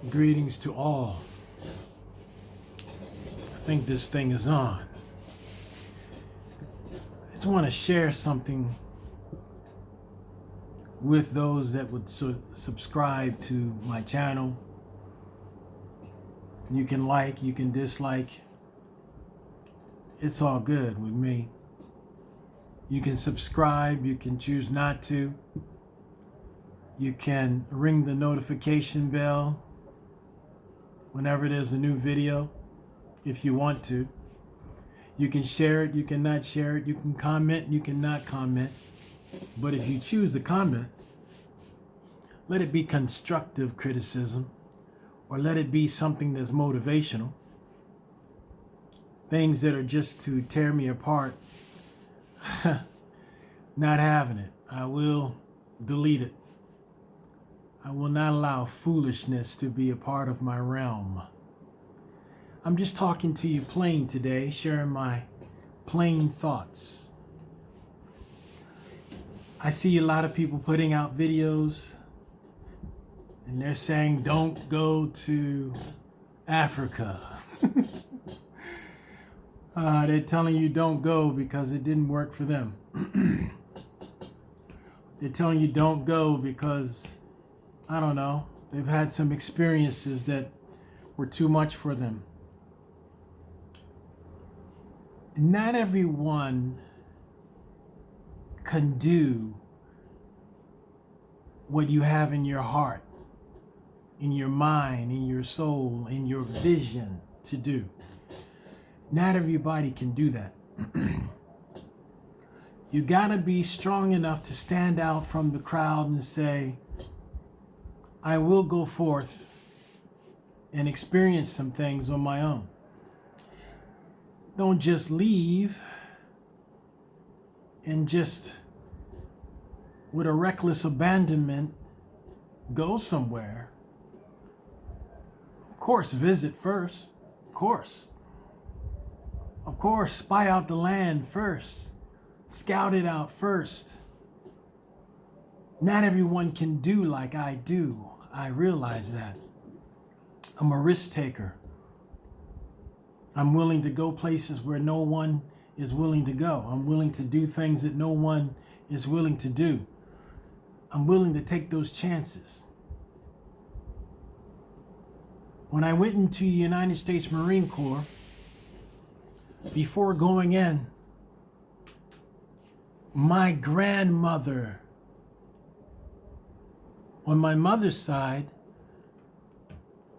Greetings to all. I think this thing is on. I just want to share something with those that would subscribe to my channel. You can like, you can dislike. It's all good with me. You can subscribe, you can choose not to. You can ring the notification bell whenever there's a new video, if you want to. You can share it, you can not share it, you can comment, you can not comment. But if you choose to comment, let it be constructive criticism, or let it be something that's motivational. Things that are just to tear me apart, not having it. I will delete it. I will not allow foolishness to be a part of my realm. I'm just talking to you plain today, sharing my plain thoughts. I see a lot of people putting out videos and they're saying, don't go to Africa. They're telling you don't go because it didn't work for them. They're telling you don't go because, I don't know, they've had some experiences that were too much for them. Not everyone can do what you have in your heart, in your mind, in your soul, in your vision to do. Not everybody can do that. You gotta be strong enough to stand out from the crowd and say, I will go forth and experience some things on my own. Don't just leave and just, with a reckless abandonment, go somewhere. Of course, visit first. Of course. Of course, spy out the land first. Scout it out first. Not everyone can do like I do. I realize that. I'm a risk taker. I'm willing to go places where no one is willing to go. I'm willing to do things that no one is willing to do. I'm willing to take those chances. When I went into the United States Marine Corps, before going in, my grandmother on my mother's side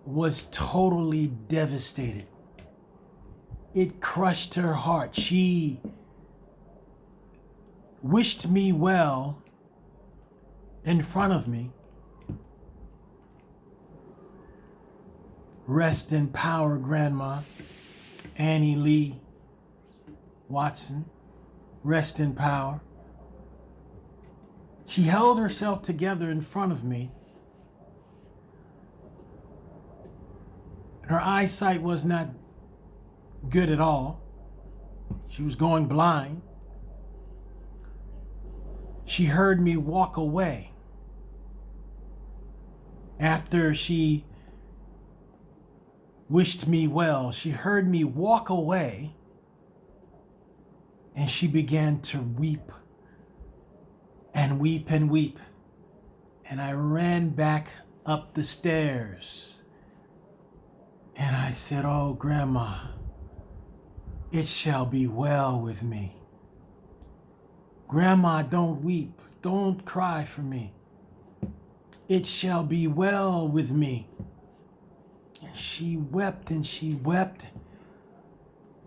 was totally devastated. It crushed her heart. She wished me well in front of me. Rest in power, Grandma Annie Lee Watson. Rest in power. She held herself together in front of me. Her eyesight was not good at all. She was going blind. She heard me walk away. After she wished me well, she heard me walk away, and she began to weep and weep and weep. And I ran back up the stairs and I said, oh, Grandma, it shall be well with me. Grandma, don't weep. Don't cry for me. It shall be well with me. And she wept and she wept.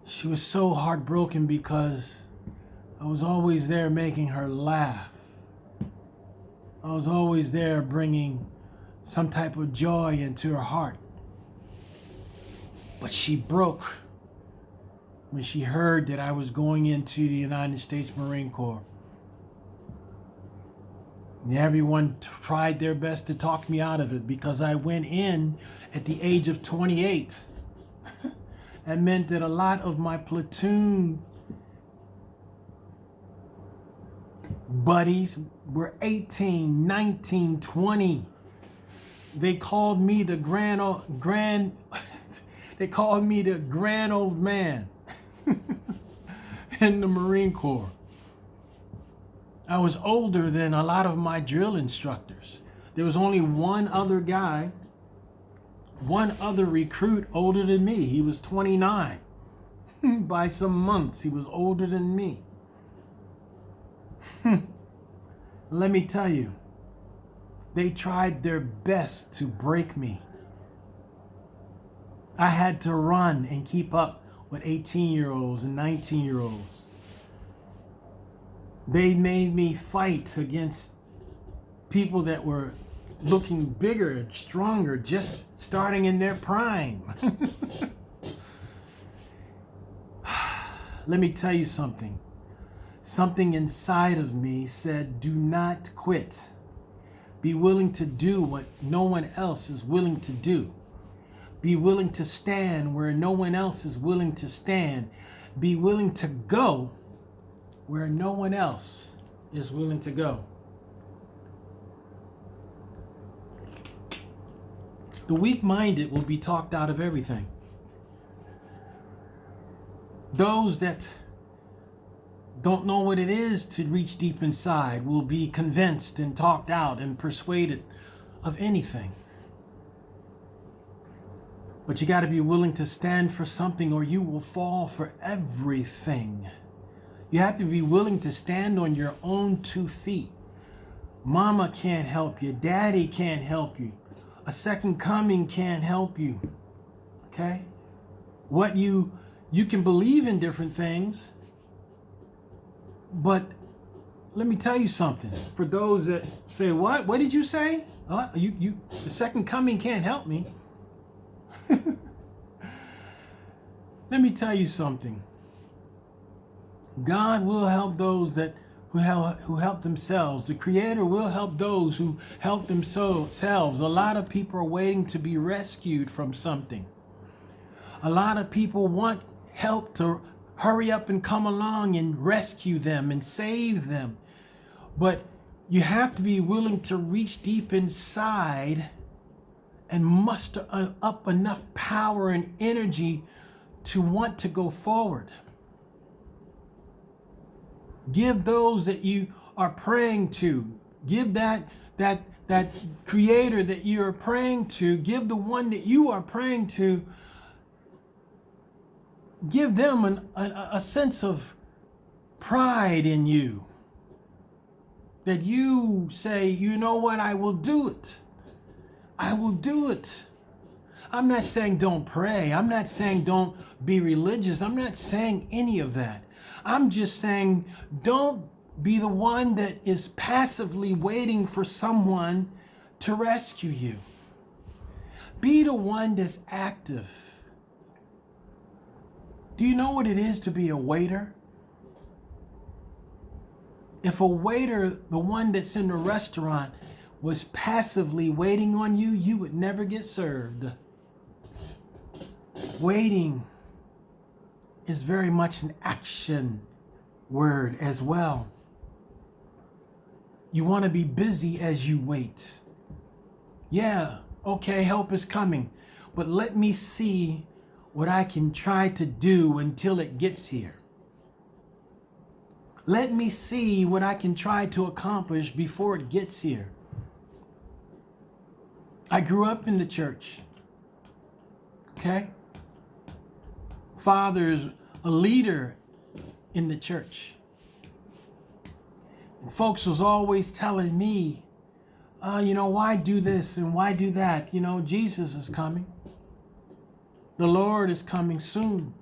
She was so heartbroken because I was always there making her laugh. I was always there bringing some type of joy into her heart. But she broke when she heard that I was going into the United States Marine Corps. And everyone tried their best to talk me out of it because I went in at the age of 28. That meant that a lot of my platoon buddies were 18, 19, 20. they called me the they called me the grand old man in the Marine Corps. I was older than a lot of my drill instructors. There was only one other guy, one other recruit older than me. He was 29. By some months, he was older than me. Let me tell you, they tried their best to break me. I had to run and keep up with 18-year-olds and 19-year-olds. They made me fight against people that were looking bigger and stronger, just starting in their prime. Let me tell you something. Something inside of me said, do not quit. Be willing to do what no one else is willing to do. Be willing to stand where no one else is willing to stand. Be willing to go where no one else is willing to go. The weak-minded will be talked out of everything. Those that don't know what it is to reach deep inside will be convinced and talked out and persuaded of anything. But you got to be willing to stand for something, or you will fall for everything. You have to be willing to stand on your own 2 feet. Mama can't help you. Daddy can't help you. A second coming can't help you. Okay? You can believe in different things, but let me tell you something. For those that say, what? What did you say? The second coming can't help me. Let me tell you something. God will help those who help themselves. The Creator will help those who help themselves. A lot of people are waiting to be rescued from something. A lot of people want help to hurry up and come along and rescue them and save them. But you have to be willing to reach deep inside and muster up enough power and energy to want to go forward. Give those that you are praying to, give that Creator that you are praying to, give the one that you are praying to, give them a sense of pride in you. That you say, you know what, I will do it. I will do it. I'm not saying don't pray. I'm not saying don't be religious. I'm not saying any of that. I'm just saying don't be the one that is passively waiting for someone to rescue you. Be the one that's active. Do you know what it is to be a waiter? If a waiter, the one that's in the restaurant, was passively waiting on you, you would never get served. Waiting is very much an action word as well. You want to be busy as you wait. Yeah, okay, help is coming, but let me see what I can try to do until it gets here. Let me see what I can try to accomplish before it gets here. I grew up in the church. Okay? Father's a leader in the church. And folks was always telling me, why do this and why do that? Jesus is coming. The Lord is coming soon.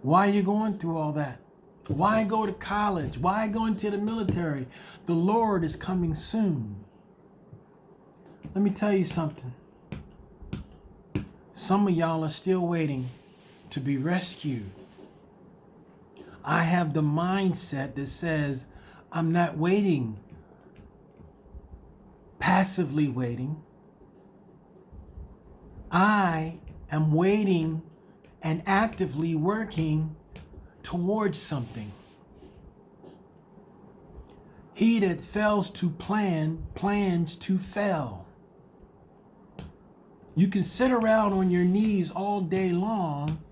Why are you going through all that? Why go to college? Why go into the military? The Lord is coming soon. Let me tell you something. Some of y'all are still waiting to be rescued. I have the mindset that says, I'm not waiting, passively waiting. I am waiting and actively working towards something. He that fails to plan, plans to fail. You can sit around on your knees all day long,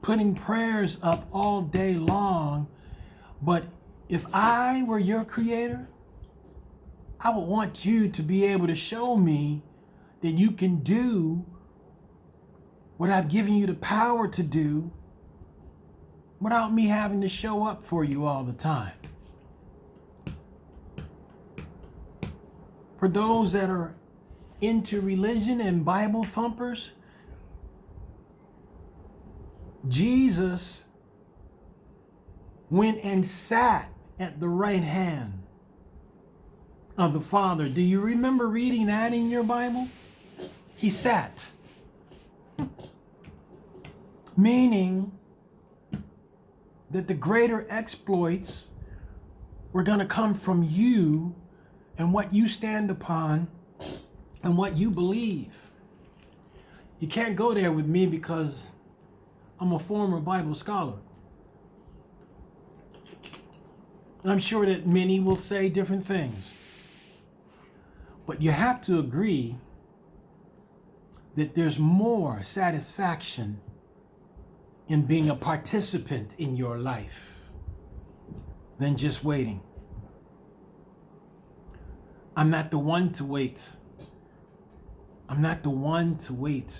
putting prayers up all day long, but if I were your creator, I would want you to be able to show me that you can do what I've given you the power to do without me having to show up for you all the time. For those that are into religion and Bible thumpers, Jesus went and sat at the right hand of the Father. Do you remember reading that in your Bible? He sat. Meaning that the greater exploits were going to come from you and what you stand upon and what you believe. You can't go there with me because I'm a former Bible scholar. I'm sure that many will say different things. But you have to agree that there's more satisfaction in being a participant in your life than just waiting. I'm not the one to wait. I'm not the one to wait.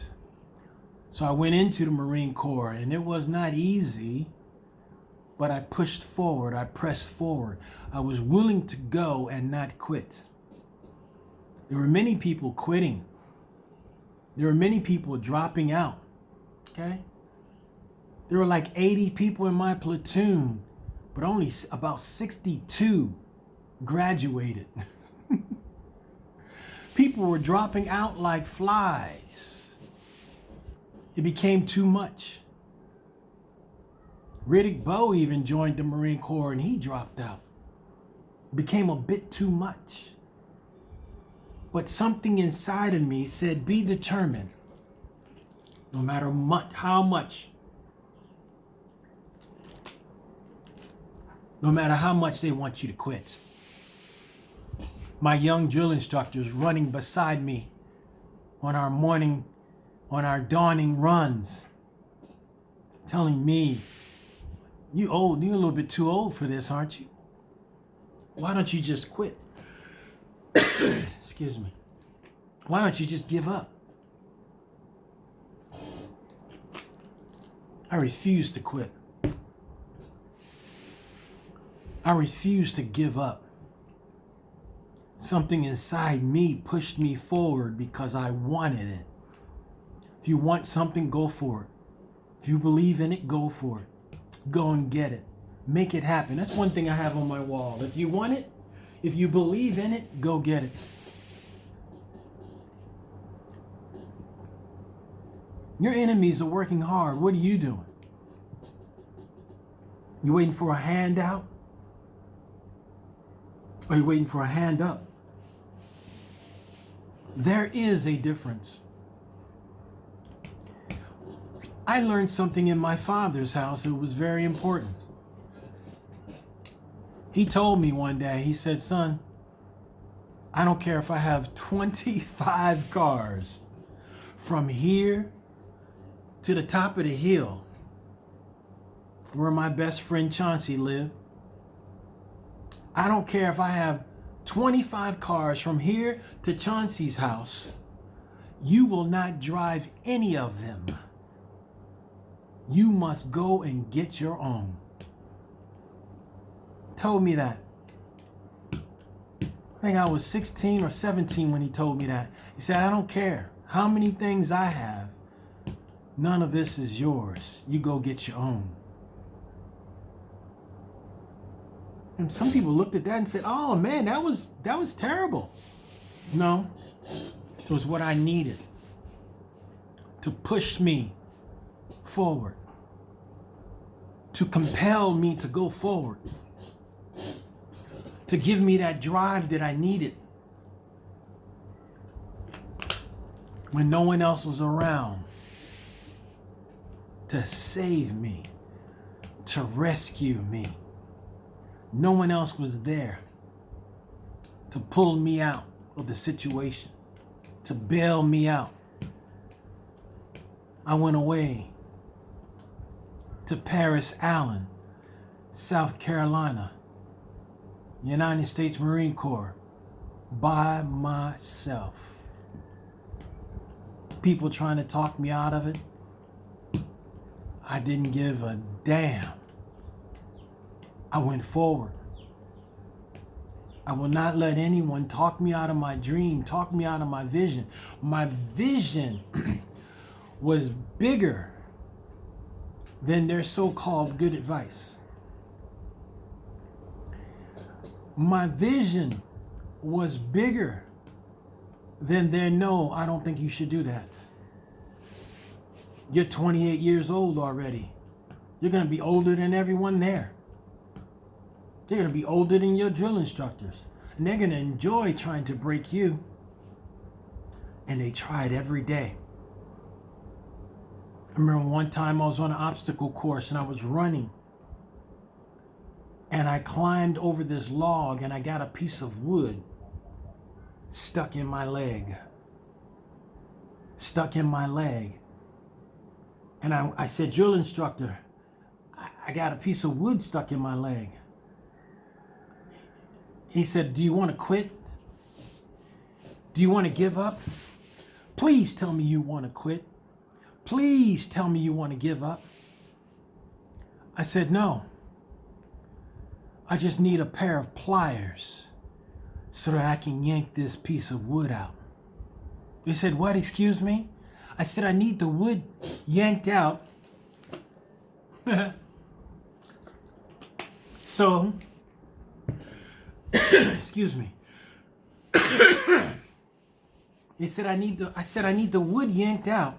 So I went into the Marine Corps, and it was not easy, but I pushed forward. I pressed forward. I was willing to go and not quit. There were many people quitting. There were many people dropping out. Okay? There were like 80 people in my platoon, but only about 62 graduated. People were dropping out like flies. It became too much. Riddick Bowe even joined the Marine Corps and he dropped out. It became a bit too much. But something inside of me said, be determined. No matter how much. No matter how much they want you to quit. My young drill instructors running beside me on our dawning runs, telling me, you're a little bit too old for this, aren't you? Why don't you just quit? Excuse me. Why don't you just give up? I refuse to quit. I refuse to give up. Something inside me pushed me forward because I wanted it. If you want something, go for it. If you believe in it, go for it. Go and get it. Make it happen. That's one thing I have on my wall. If you want it, if you believe in it, go get it. Your enemies are working hard. What are you doing? You waiting for a handout? Or are you waiting for a hand up? There is a difference. I learned something in my father's house that was very important. He told me one day, he said, son, I don't care if I have 25 cars from here to the top of the hill where my best friend Chauncey lived. I don't care if I have 25 cars from here to Chauncey's house. You will not drive any of them. You must go and get your own. Told me that. I think I was 16 or 17 when he told me that. He said, I don't care how many things I have. None of this is yours. You go get your own. And some people looked at that and said, oh man, that was terrible. No, it was what I needed to push me forward, to compel me to go forward, to give me that drive that I needed when no one else was around, to save me, to rescue me, No one else was there to pull me out of the situation, to bail me out. I went away to Paris Island, South Carolina, United States Marine Corps, by myself. People trying to talk me out of it. I didn't give a damn. I went forward. I will not let anyone talk me out of my dream, talk me out of my vision. My vision was bigger than their so-called good advice. My vision was bigger than their no, I don't think you should do that. You're 28 years old already. You're going to be older than everyone there. They're going to be older than your drill instructors. And they're going to enjoy trying to break you. And they try it every day. I remember one time I was on an obstacle course and I was running. And I climbed over this log and I got a piece of wood stuck in my leg. Stuck in my leg. And I said, drill instructor, I got a piece of wood stuck in my leg. He said, do you want to quit? Do you want to give up? Please tell me you want to quit. Please tell me you want to give up. I said, no. I just need a pair of pliers so that I can yank this piece of wood out. They said, what, excuse me? I said, I need the wood yanked out. So, excuse me. He said, I need the wood yanked out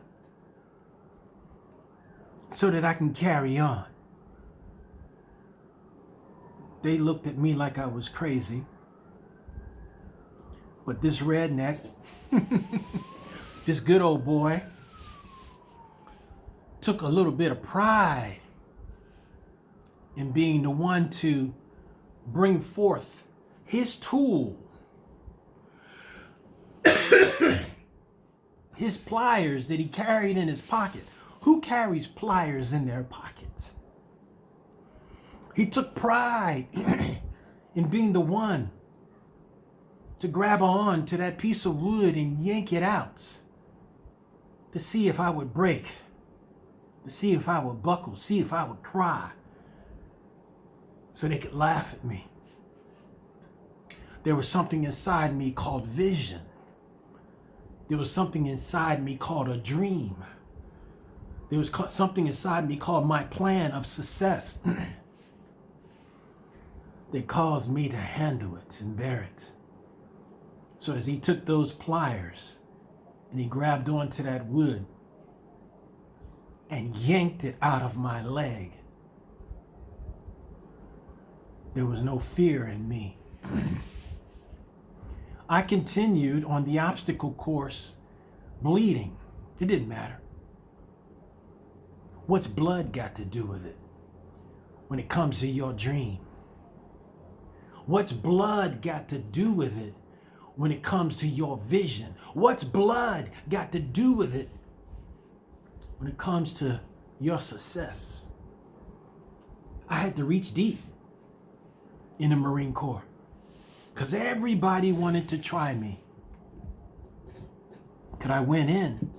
so that I can carry on. They looked at me like I was crazy. But this redneck, this good old boy, took a little bit of pride in being the one to bring forth his tool, his pliers that he carried in his pocket. Who carries pliers in their pockets? He took pride in being the one to grab on to that piece of wood and yank it out to see if I would break, to see if I would buckle, see if I would cry, so they could laugh at me. There was something inside me called vision. There was something inside me called a dream. There was something inside me called my plan of success. They caused me to handle it and bear it. So as he took those pliers and he grabbed onto that wood and yanked it out of my leg, there was no fear in me. I continued on the obstacle course bleeding. It didn't matter. What's blood got to do with it when it comes to your dream? What's blood got to do with it when it comes to your vision? What's blood got to do with it when it comes to your success? I had to reach deep in the Marine Corps because everybody wanted to try me. Because I went in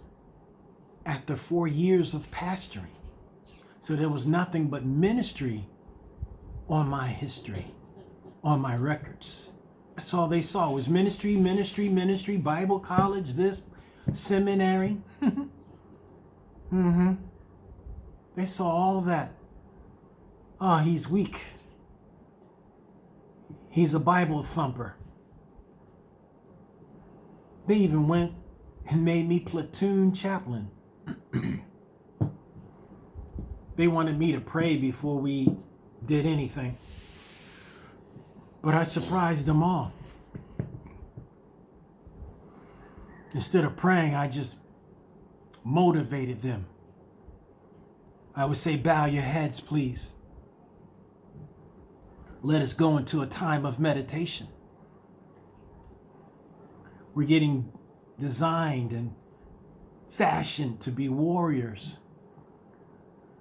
after 4 years of pastoring. So there was nothing but ministry on my history, on my records. That's all they saw was ministry, ministry, ministry, Bible college, this, seminary. They saw all of that. Oh, he's weak. He's a Bible thumper. They even went and made me platoon chaplain. They wanted me to pray before we did anything. But I surprised them all. Instead of praying, I just motivated them. I would say, bow your heads, please. let us go into a time of meditation. We're getting designed and fashioned to be warriors.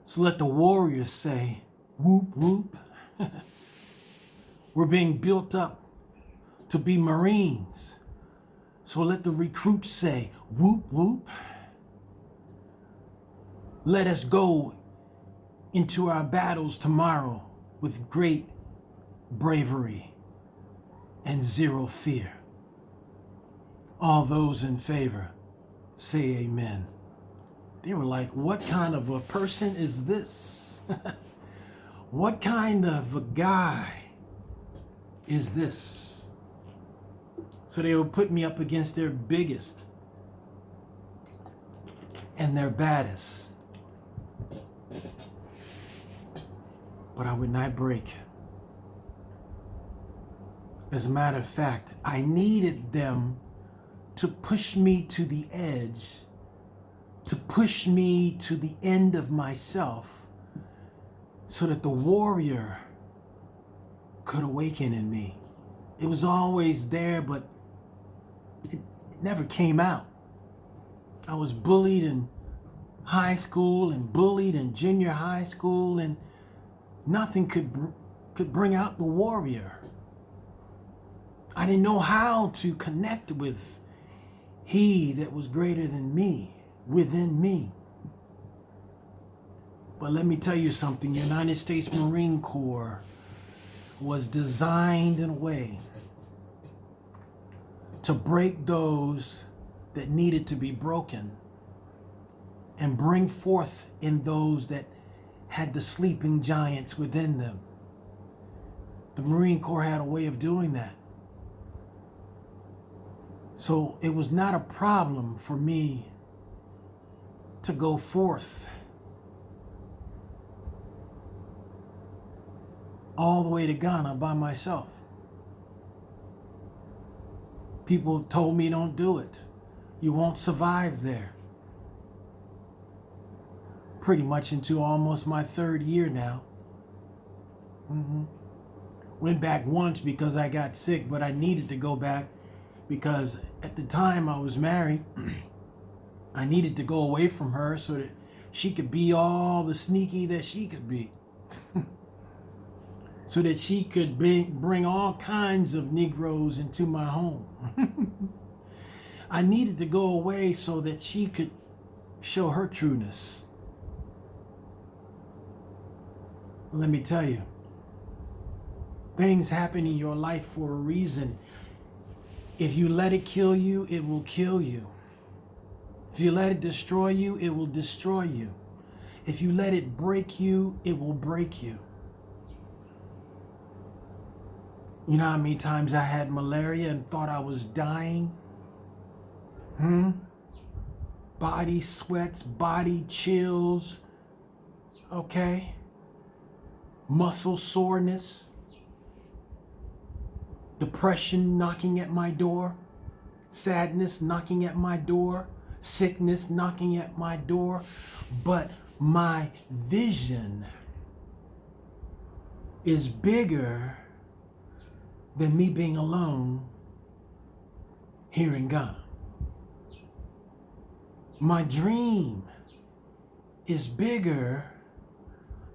So let the warriors say, whoop, whoop. We're being built up to be Marines. So let the recruits say, whoop, whoop. Let us go into our battles tomorrow with great bravery and zero fear. All those in favor, say amen. They were like, what kind of a person is this? What kind of a guy is this? So they would put me up against their biggest and their baddest. But I would not break. As a matter of fact, I needed them to push me to the edge, to push me to the end of myself, so that the warrior could awaken in me. It was always there, but it never came out. I was bullied in high school and bullied in junior high school, and nothing could bring out the warrior. I didn't know how to connect with he that was greater than me, within me. But let me tell you something, United States Marine Corps was designed in a way to break those that needed to be broken and bring forth in those that had the sleeping giants within them. The Marine Corps had a way of doing that. So it was not a problem for me to go forth all the way to Ghana by myself. People told me, don't do it. You won't survive there. Pretty much into almost my third year now. Went back once because I got sick, but I needed to go back because at the time I was married. I needed to go away from her so that she could be all the sneaky that she could be. So that she could bring all kinds of Negroes into my home. I needed to go away so that she could show her trueness. Let me tell you, things happen in your life for a reason. If you let it kill you, it will kill you. If you let it destroy you, it will destroy you. If you let it break you, it will break you. You know how many times I had malaria and thought I was dying? Body sweats, body chills, okay? Muscle soreness, depression knocking at my door, sadness knocking at my door, sickness knocking at my door. But my vision is bigger than me being alone here in Ghana. My dream is bigger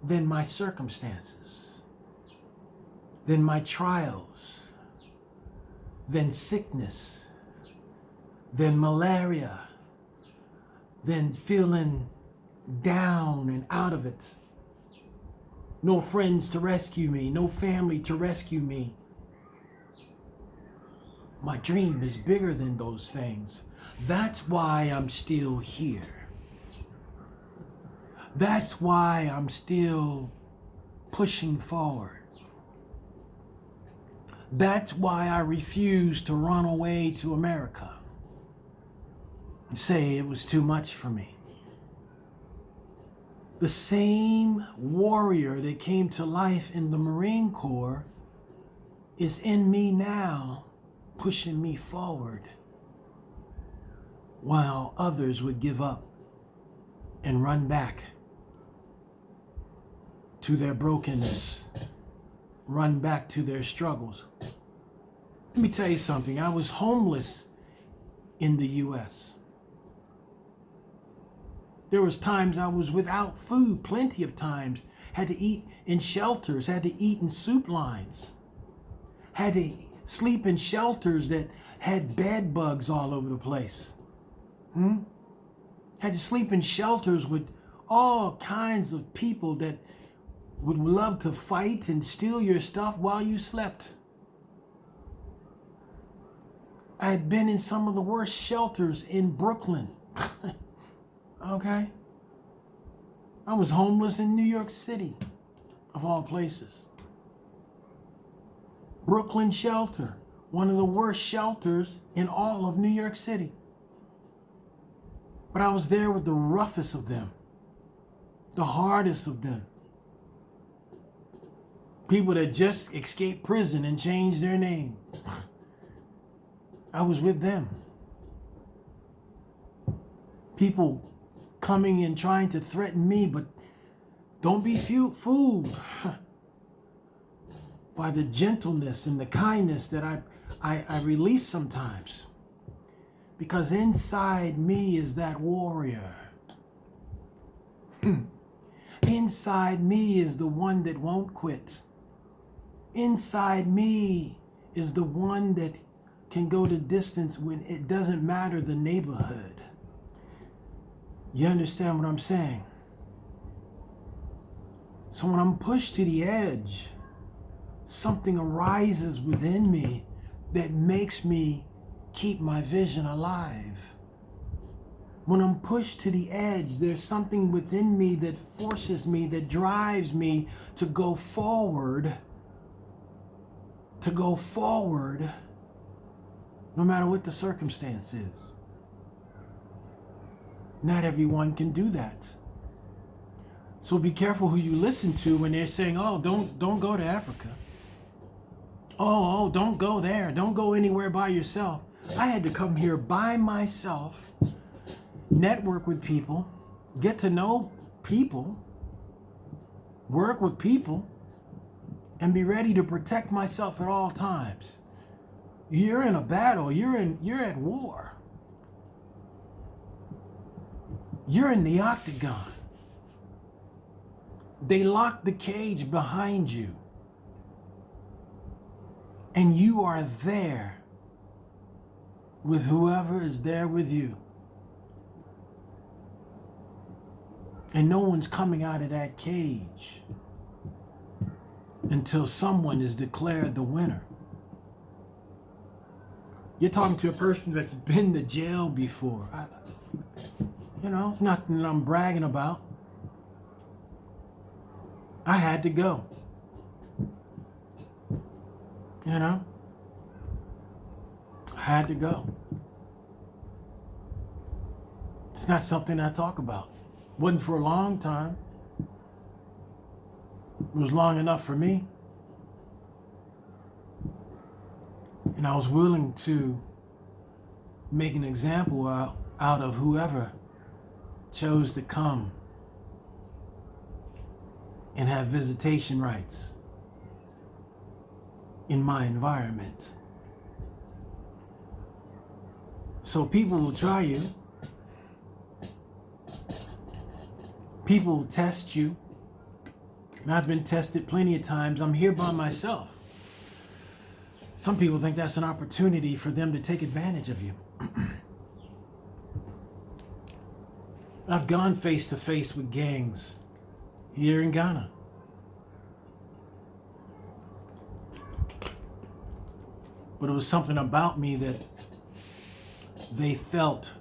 than my circumstances, than my trials, than sickness, than malaria, than feeling down and out of it. No friends to rescue me, no family to rescue me. My dream is bigger than those things. That's why I'm still here. That's why I'm still pushing forward. That's why I refuse to run away to America and say it was too much for me. The same warrior that came to life in the Marine Corps is in me now, pushing me forward, while others would give up and run back to their brokenness run back to their struggles. Let me tell you something. I was homeless in the U.S. There was times I was without food, plenty of times. Had to eat in shelters, had to eat in soup lines. Had to sleep in shelters that had bed bugs all over the place. Had to sleep in shelters with all kinds of people that would love to fight and steal your stuff while you slept. I had been in some of the worst shelters in Brooklyn. Okay? I was homeless in New York City, of all places. Brooklyn shelter, one of the worst shelters in all of New York City. But I was there with the roughest of them, the hardest of them. People that just escaped prison and changed their name. I was with them. People coming and trying to threaten me, but don't be fooled by the gentleness and the kindness that I release sometimes. Because inside me is that warrior. Inside me is the one that won't quit. Inside me is the one that can go the distance when it doesn't matter the neighborhood. You understand what I'm saying? So when I'm pushed to the edge, something arises within me that makes me keep my vision alive. When I'm pushed to the edge, there's something within me that forces me, that drives me to go forward, no matter what the circumstance is. Not everyone can do that. So be careful who you listen to when they're saying, oh, don't go to Africa. Oh, don't go there. Don't go anywhere by yourself. I had to come here by myself, network with people, get to know people, work with people, and be ready to protect myself at all times. You're in a battle. You're at war. You're in the octagon. They lock the cage behind you. And you are there with whoever is there with you. And no one's coming out of that cage until someone is declared the winner. You're talking to a person that's been to jail before. It's nothing that I'm bragging about. I had to go. I had to go. It's not something I talk about. Wasn't for a long time. It was long enough for me. And I was willing to make an example out of whoever chose to come and have visitation rights in my environment. So people will try you. People will test you. And I've been tested plenty of times. I'm here by myself. Some people think that's an opportunity for them to take advantage of you. I've gone face to face with gangs here in Ghana. But it was something about me that they felt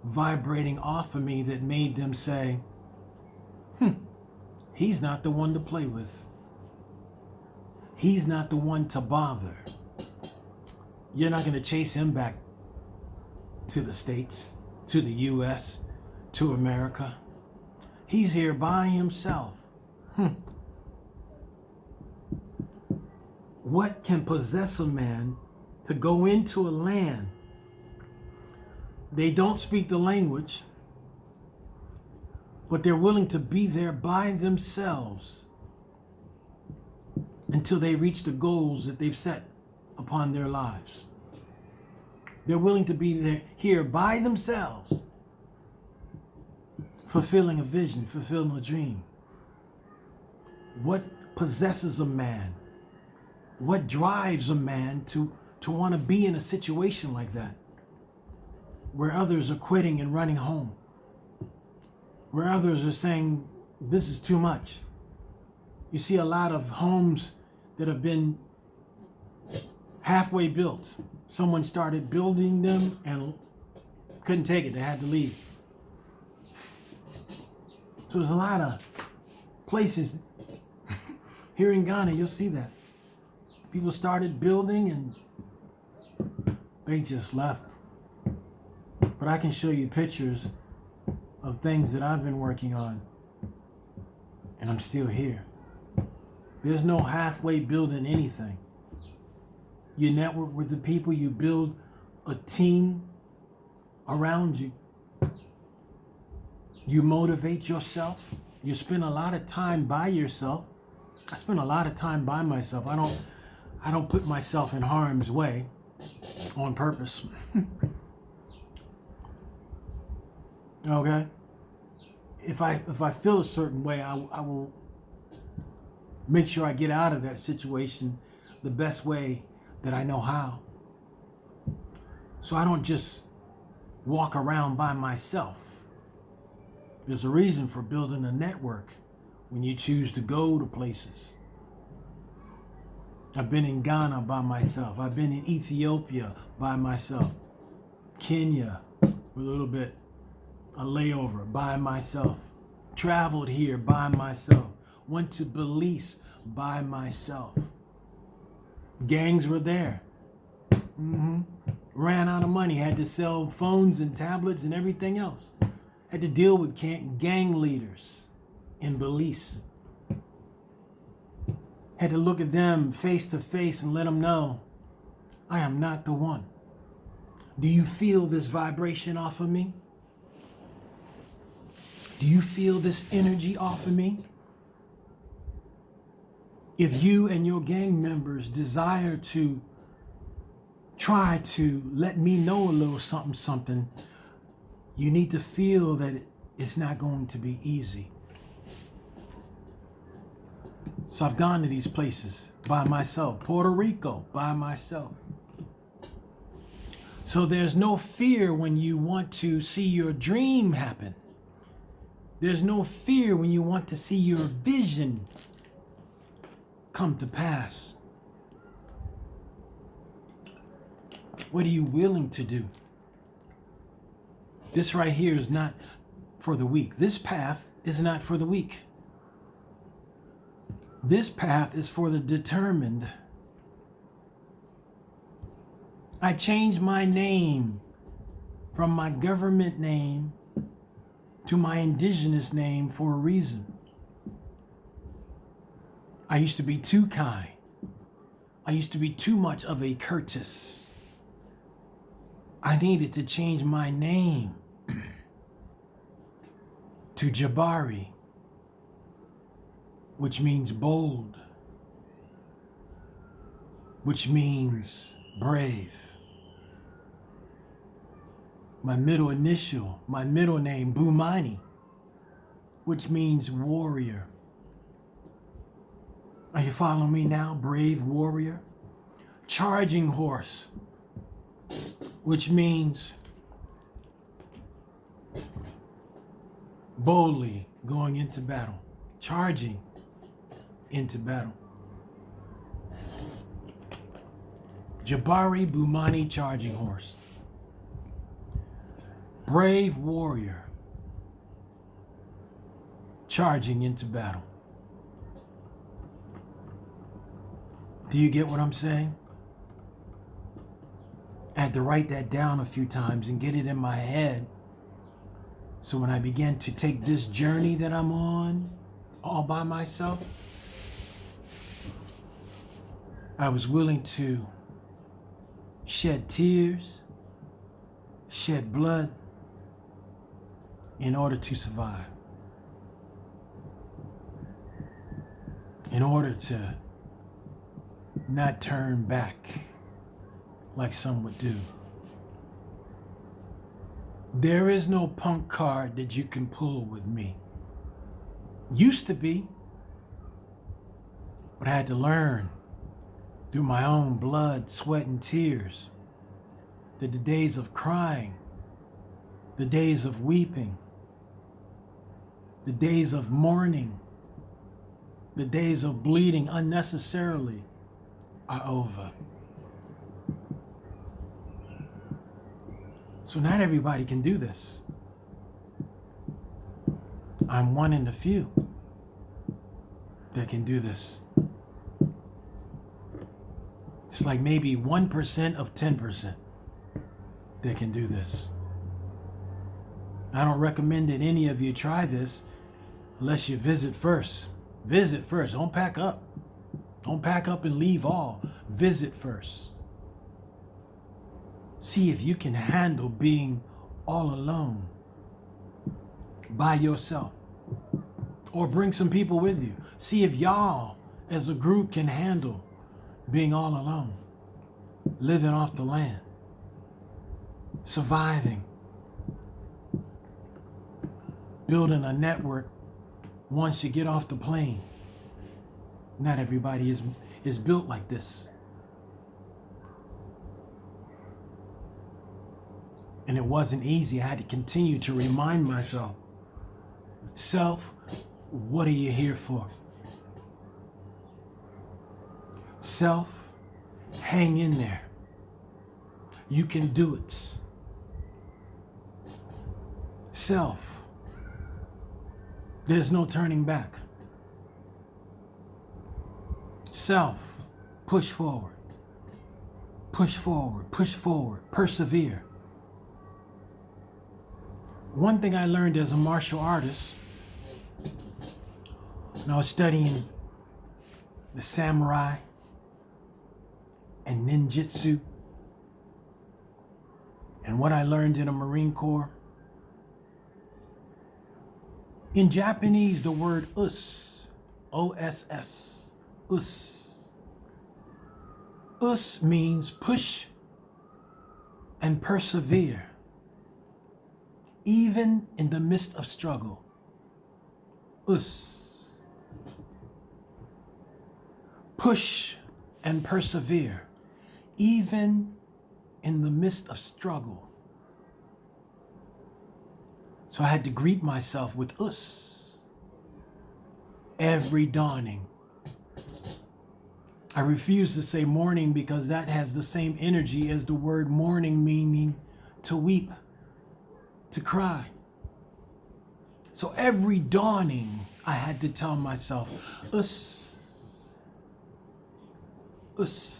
vibrating off of me that made them say, he's not the one to play with. He's not the one to bother. You're not going to chase him back to the States, to the U.S., to America. He's here by himself. What can possess a man to go into a land? They don't speak the language, but they're willing to be there by themselves until they reach the goals that they've set upon their lives. They're willing to be there, here by themselves, fulfilling a vision, fulfilling a dream. What possesses a man? What drives a man to want to be in a situation like that, where others are quitting and running home, where others are saying, this is too much? You see a lot of homes that have been halfway built. Someone started building them and couldn't take it. They had to leave. So there's a lot of places here in Ghana, you'll see that. People started building and they just left. But I can show you pictures of things that I've been working on, and I'm still here. There's no halfway building anything. You network with the people, you build a team around you. You motivate yourself. You spend a lot of time by yourself. I spend a lot of time by myself. I don't put myself in harm's way on purpose. Okay? If I feel a certain way, I will make sure I get out of that situation the best way that I know how. So I don't just walk around by myself. There's a reason for building a network when you choose to go to places. I've been in Ghana by myself. I've been in Ethiopia by myself. Kenya, with a little bit a layover, by myself. Traveled here by myself. Went to Belize by myself. Gangs were there. Ran out of money. Had to sell phones and tablets and everything else. Had to deal with gang leaders in Belize. Had to look at them face to face and let them know, I am not the one. Do you feel this vibration off of me? Do you feel this energy off of me? If you and your gang members desire to try to let me know a little something, you need to feel that it's not going to be easy. So I've gone to these places by myself. Puerto Rico, by myself. So there's no fear when you want to see your dream happen. There's no fear when you want to see your vision come to pass. What are you willing to do? This right here is not for the weak. This path is not for the weak. This path is for the determined. I changed my name from my government name to my indigenous name for a reason. I used to be too kind. I used to be too much of a Curtis. I needed to change my name to Jabari, which means bold, which means brave. My middle initial, my middle name, Bumani, which means warrior. Are you following me now? Brave warrior. Charging horse, which means boldly going into battle. Charging into battle. Jabari Bumani, charging horse. Brave warrior, charging into battle. Do you get what I'm saying? I had to write that down a few times and get it in my head. So when I began to take this journey that I'm on, all by myself, I was willing to shed tears, shed blood, in order to survive. In order to not turn back like some would do. There is no punk card that you can pull with me. Used to be, but I had to learn through my own blood, sweat, and tears that the days of crying, the days of weeping, the days of mourning, the days of bleeding unnecessarily are over. So not everybody can do this. I'm one in the few that can do this. It's like maybe 1% of 10% that can do this. I don't recommend that any of you try this unless you visit first. Visit first. Don't pack up. Don't pack up and leave all. Visit first. See if you can handle being all alone by yourself. Or bring some people with you. See if y'all as a group can handle being all alone. Living off the land. Surviving. Building a network once you get off the plane. Not everybody is built like this. And it wasn't easy. I had to continue to remind myself, self, what are you here for? Self, hang in there. You can do it. Self, there's no turning back. Self, push forward. Push forward, push forward, persevere. One thing I learned as a martial artist, when I was studying the samurai and ninjutsu, and what I learned in the Marine Corps. In Japanese, the word us, O-S-S, us. Us means push and persevere, even in the midst of struggle. Us. Push and persevere, even in the midst of struggle. So I had to greet myself with us every dawning. I refuse to say morning because that has the same energy as the word mourning, meaning to weep, to cry. So every dawning, I had to tell myself, us, us.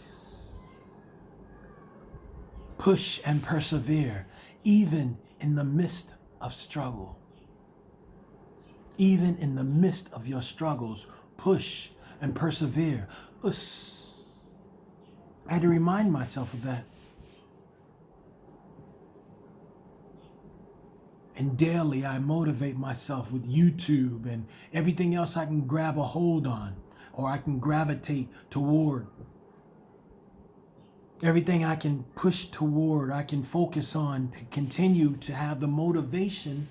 Push and persevere, even in the midst of struggle. Even in the midst of your struggles, push and persevere. Us. I had to remind myself of that. And daily I motivate myself with YouTube and everything else I can grab a hold on or I can gravitate toward. Everything I can push toward, I can focus on to continue to have the motivation